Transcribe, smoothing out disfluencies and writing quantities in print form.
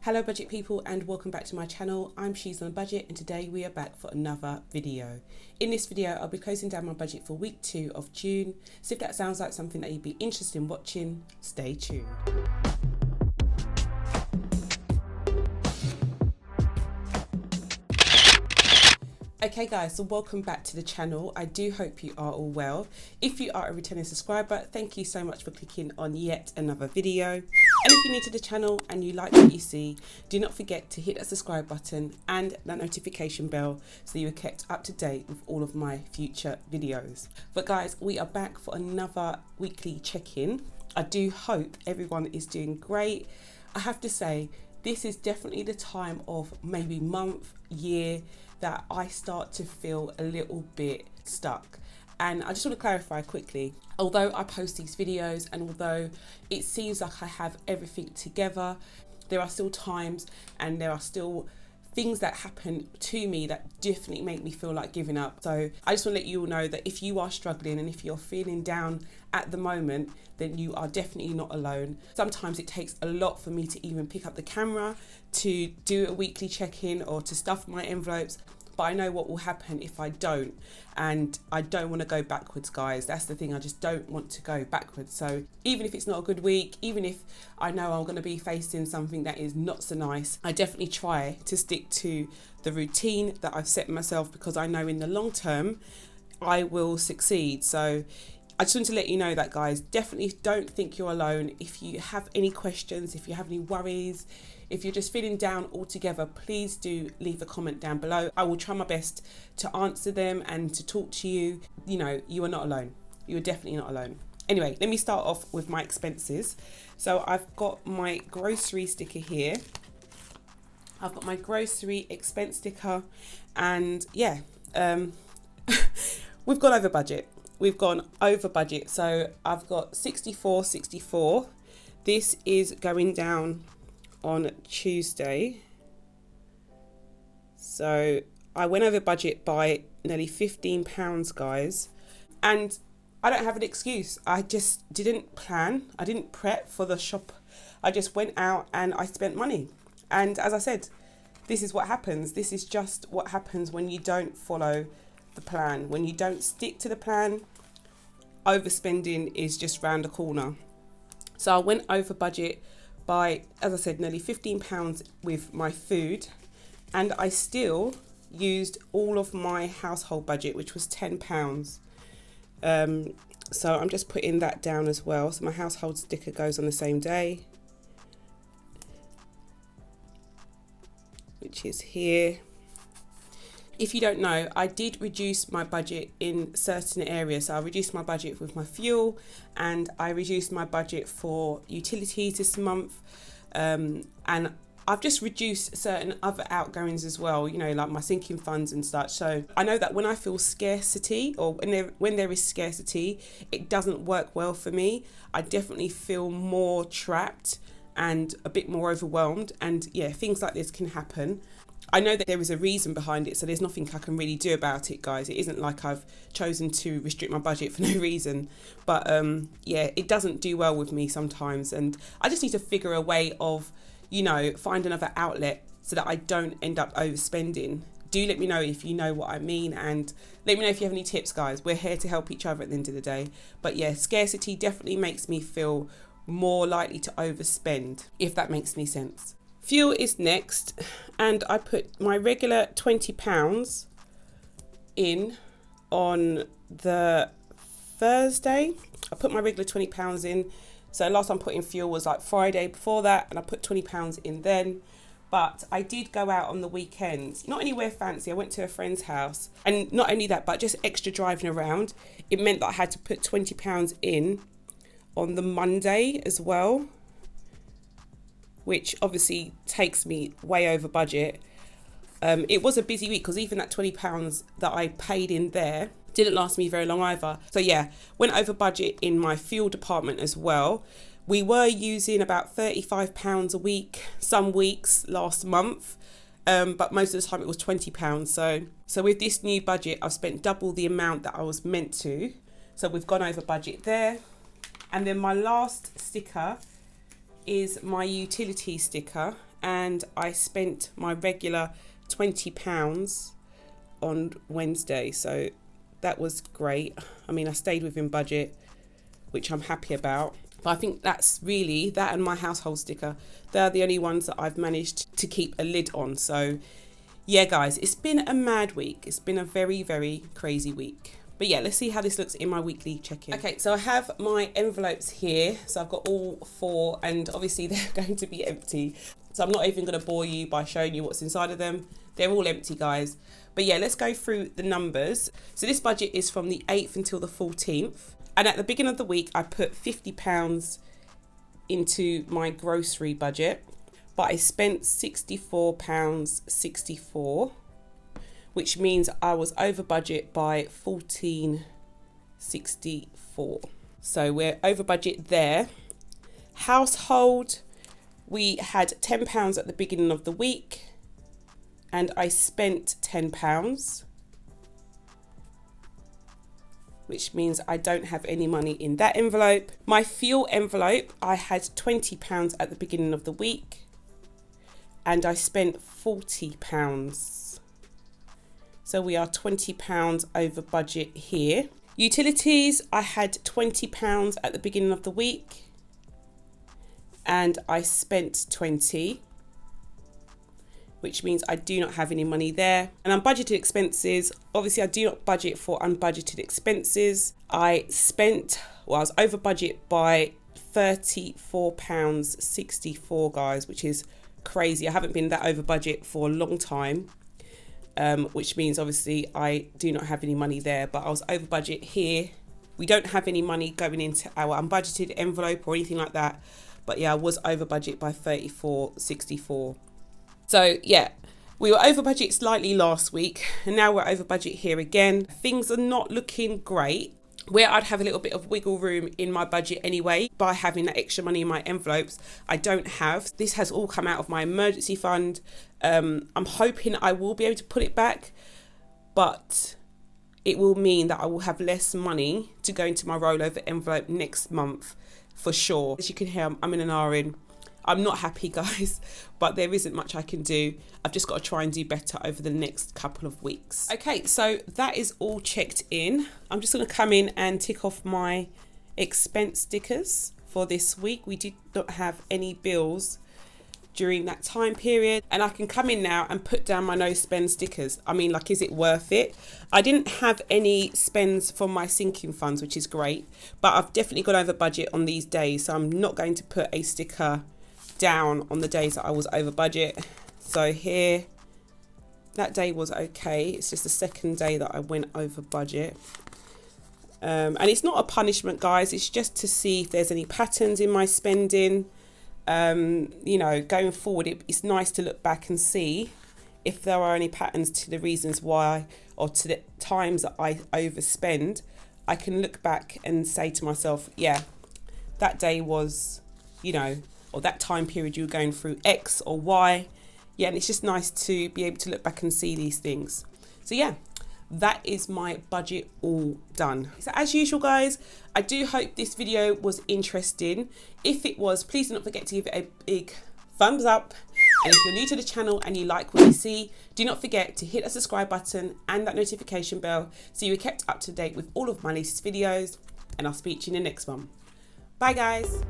Hello budget people and welcome back to my channel. I'm She's on a Budget and today we are back for another video. In this video I'll be closing down my budget for week 2 of June. So if that sounds like something that you'd be interested in watching, stay tuned. Okay guys, so welcome back to the channel. I do hope you are all well. If you are a returning subscriber, thank you so much for clicking on yet another video. And if you're new to the channel and you like what you see, do not forget to hit that subscribe button and that notification bell so you are kept up to date with all of my future videos. But guys, we are back for another weekly check-in. I do hope everyone is doing great. I have to say, this is definitely the time of maybe month, year, that I start to feel a little bit stuck. And I just want to clarify quickly, although I post these videos and although it seems like I have everything together, there are still times and there are still things that happen to me that definitely make me feel like giving up. So I just want to let you all know that if you are struggling and if you're feeling down at the moment, then you are definitely not alone. Sometimes it takes a lot for me to even pick up the camera to do a weekly check-in or to stuff my envelopes, but I know what will happen if I don't, and I don't want to go backwards, guys. That's the thing, I just don't want to go backwards. So even if it's not a good week, even if I know I'm going to be facing something that is not so nice, I definitely try to stick to the routine that I've set myself, because I know in the long term I will succeed. So I just want to let you know that, guys, definitely don't think you're alone. If you have any questions, if you have any worries, if you're just feeling down altogether, please do leave a comment down below. I will try my best to answer them and to talk to you. You know, you are not alone. You are definitely not alone. Anyway, let me start off with my expenses. So I've got my grocery sticker here. I've got my grocery expense sticker, and yeah, we've gone over budget. We've gone over budget. So I've got 64.64. This is going down on Tuesday. So I went over budget by nearly £15, guys. And I don't have an excuse. I just didn't plan. I didn't prep for the shop. I just went out and I spent money. And as I said, this is what happens. This is just what happens when you don't follow the plan. When you don't stick to the plan, overspending is just round the corner. So I went over budget by, as I said, nearly £15 with my food, and I still used all of my household budget, which was £10. So I'm just putting that down as well. So my household sticker goes on the same day, which is here. If you don't know, I did reduce my budget in certain areas. So I reduced my budget with my fuel, and I reduced my budget for utilities this month. And I've just reduced certain other outgoings as well, you know, like my sinking funds and such. So I know that when I feel scarcity, or when there is scarcity, it doesn't work well for me. I definitely feel more trapped and a bit more overwhelmed. And yeah, things like this can happen. I know that there is a reason behind it, so there's nothing I can really do about it, guys. It isn't like I've chosen to restrict my budget for no reason. But yeah, it doesn't do well with me sometimes, and I just need to figure a way of, you know, find another outlet so that I don't end up overspending. Do let me know if you know what I mean, and let me know if you have any tips, guys. We're here to help each other at the end of the day. But yeah, scarcity definitely makes me feel more likely to overspend, if that makes any sense. Fuel is next, and I put my regular £20 in on the Thursday. I put my regular £20 in. So last time putting fuel was like Friday before that, and I put £20 in then. But I did go out on the weekend, not anywhere fancy. I went to a friend's house, and not only that, but just extra driving around. It meant that I had to put £20 in on the Monday as well, which obviously takes me way over budget. It was a busy week, because even that £20 that I paid in there didn't last me very long either. So yeah, went over budget in my fuel department as well. We were using about £35 a week some weeks last month, but most of the time it was £20. So with this new budget, I've spent double the amount that I was meant to. So we've gone over budget there. And then my last sticker is my utility sticker, and I spent my regular £20 on Wednesday, so that was great. I mean, I stayed within budget, which I'm happy about. But I think that's really, that and my household sticker, they're the only ones that I've managed to keep a lid on. So yeah, guys, it's been a mad week. It's been a very, very crazy week. But yeah, let's see how this looks in my weekly check-in. Okay, so I have my envelopes here. So I've got all 4, and obviously they're going to be empty. So I'm not even going to bore you by showing you what's inside of them. They're all empty, guys. But yeah, let's go through the numbers. So this budget is from the 8th until the 14th. And at the beginning of the week, I put £50 into my grocery budget. But I spent £64.64. Which means I was over budget by £14.64. So we're over budget there. Household, we had £10 at the beginning of the week, and I spent £10, which means I don't have any money in that envelope. My fuel envelope, I had £20 at the beginning of the week, and I spent £40. So we are £20 over budget here. Utilities, I had £20 at the beginning of the week, and I spent 20, which means I do not have any money there. And unbudgeted expenses, obviously I do not budget for unbudgeted expenses. I was over budget by £34.64, guys, which is crazy. I haven't been that over budget for a long time. Which means obviously I do not have any money there, but I was over budget here. We don't have any money going into our unbudgeted envelope or anything like that, but yeah, I was over budget by £34.64. So yeah, we were over budget slightly last week, and now we're over budget here again. Things are not looking great. Where I'd have a little bit of wiggle room in my budget anyway, by having that extra money in my envelopes, I don't have. This has all come out of my emergency fund. I'm hoping I will be able to put it back, but it will mean that I will have less money to go into my rollover envelope next month for sure. As you can hear, I'm in an R-in. I'm not happy, guys, but there isn't much I can do. I've just got to try and do better over the next couple of weeks. Okay, so that is all checked in. I'm just going to come in and tick off my expense stickers for this week. We did not have any bills during that time period, and I can come in now and put down my no spend stickers. I mean, like, is it worth it? I didn't have any spends from my sinking funds, which is great, but I've definitely gone over budget on these days, so I'm not going to put a sticker down on the days that I was over budget. So here, that day was okay. It's just the second day that I went over budget. And it's not a punishment, guys. It's just to see if there's any patterns in my spending. You know, going forward, it's nice to look back and see if there are any patterns to the reasons why, or to the times that I overspend. I can look back and say to myself, yeah, that day was, you know, or that time period you were going through X or Y. Yeah, and it's just nice to be able to look back and see these things. So yeah, that is my budget all done. So as usual, guys, I do hope this video was interesting. If it was, please do not forget to give it a big thumbs up. And if you're new to the channel and you like what you see, do not forget to hit the subscribe button and that notification bell so you're kept up to date with all of my latest videos. And I'll speak to you in the next one. Bye, guys.